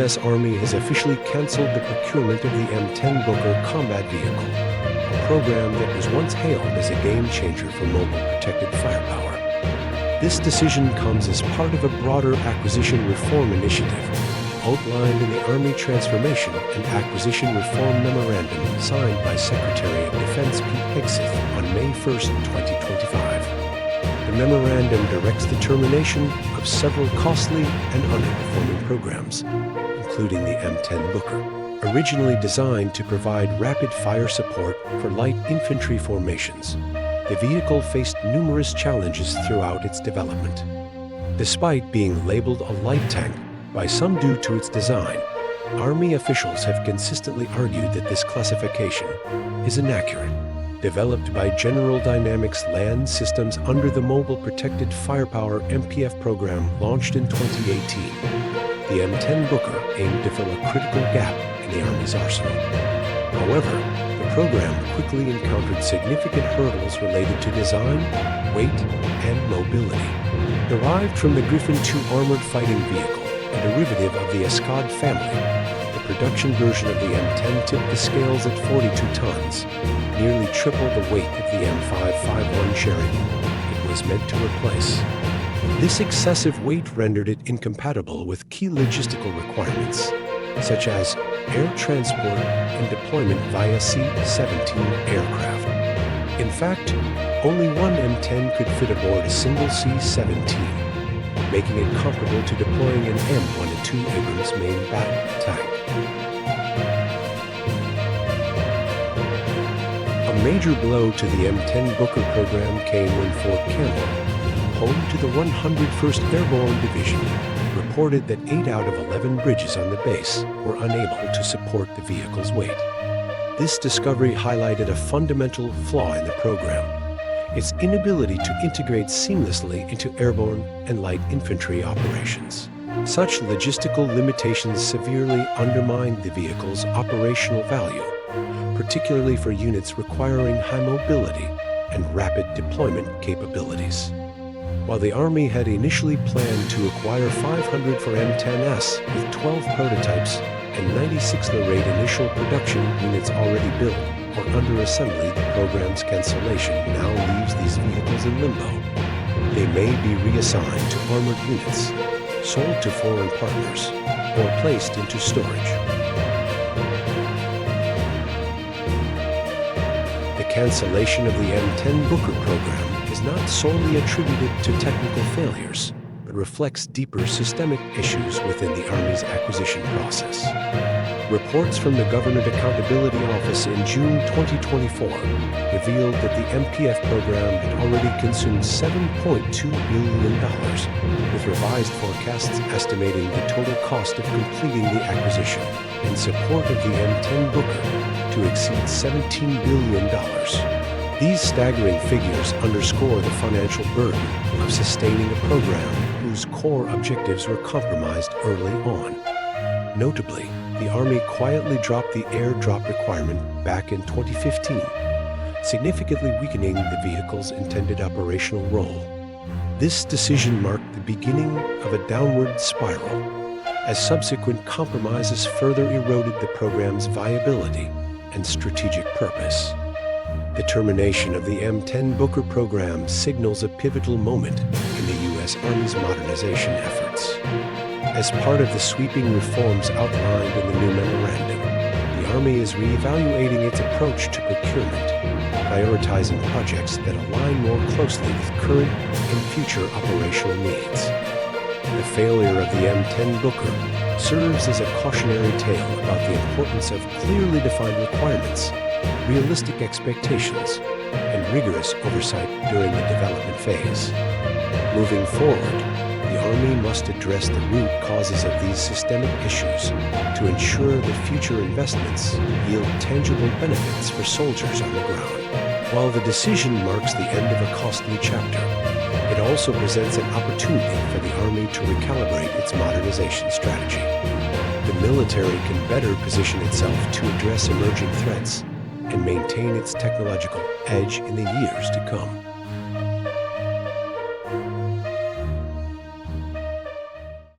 U.S. Army has officially canceled the procurement of the M10 Booker Combat Vehicle, a program that was once hailed as a game-changer for mobile protected firepower. This decision comes as part of a broader acquisition reform initiative outlined in the Army Transformation and Acquisition Reform Memorandum signed by Secretary of Defense Pete Hegseth on May 1, 2025. The memorandum directs the termination of several costly and underperforming programs, including the M10 Booker, originally designed to provide rapid fire support for light infantry formations. The vehicle faced numerous challenges throughout its development. Despite being labeled a light tank, by some due to its design, Army officials have consistently argued that this classification is inaccurate. Developed by General Dynamics Land Systems under the Mobile Protected Firepower MPF program launched in 2018, the M10 Booker aimed to fill a critical gap in the Army's arsenal. However, the program quickly encountered significant hurdles related to design, weight, and mobility. Derived from the Griffin II armored fighting vehicle, a derivative of the Escad family, the production version of the M10 tipped the scales at 42 tons, nearly triple the weight of the M551 Cherokee it was meant to replace. This excessive weight rendered it incompatible with key logistical requirements, such as air transport and deployment via C-17 aircraft. In fact, only one M10 could fit aboard a single C-17, making it comparable to deploying an M1-2 Abrams main battle tank. A major blow to the M10 Booker program came when Fort Campbell, home to the 101st Airborne Division, reported that 8 out of 11 bridges on the base were unable to support the vehicle's weight. This discovery highlighted a fundamental flaw in the program: its inability to integrate seamlessly into airborne and light infantry operations. Such logistical limitations severely undermined the vehicle's operational value, particularly for units requiring high mobility and rapid deployment capabilities. While the Army had initially planned to acquire 500 for M10S with 12 prototypes and 96 low-rate initial production units already built or under assembly, the program's cancellation now leaves these vehicles in limbo. They may be reassigned to armored units, sold to foreign partners, or placed into storage. The cancellation of the M10 Booker program is not solely attributed to technical failures, but reflects deeper systemic issues within the Army's acquisition process. Reports from the Government Accountability Office in June 2024 revealed that the MPF program had already consumed $7.2 billion, with revised forecasts estimating the total cost of completing the acquisition in support of the M10 Booker to exceed $17 billion. These staggering figures underscore the financial burden of sustaining a program whose core objectives were compromised early on. Notably, the Army quietly dropped the airdrop requirement back in 2015, significantly weakening the vehicle's intended operational role. This decision marked the beginning of a downward spiral, as subsequent compromises further eroded the program's viability and strategic purpose. The termination of the M10 Booker program signals a pivotal moment in the U.S. Army's modernization efforts. As part of the sweeping reforms outlined in the new memorandum, the Army is reevaluating its approach to procurement, prioritizing projects that align more closely with current and future operational needs. The failure of the M10 Booker serves as a cautionary tale about the importance of clearly defined requirements, realistic expectations, and rigorous oversight during the development phase. Moving forward, the Army must address the root causes of these systemic issues to ensure that future investments yield tangible benefits for soldiers on the ground. While the decision marks the end of a costly chapter, it also presents an opportunity for the Army to recalibrate its modernization strategy. The military can better position itself to address emerging threats and maintain its technological edge in the years to come.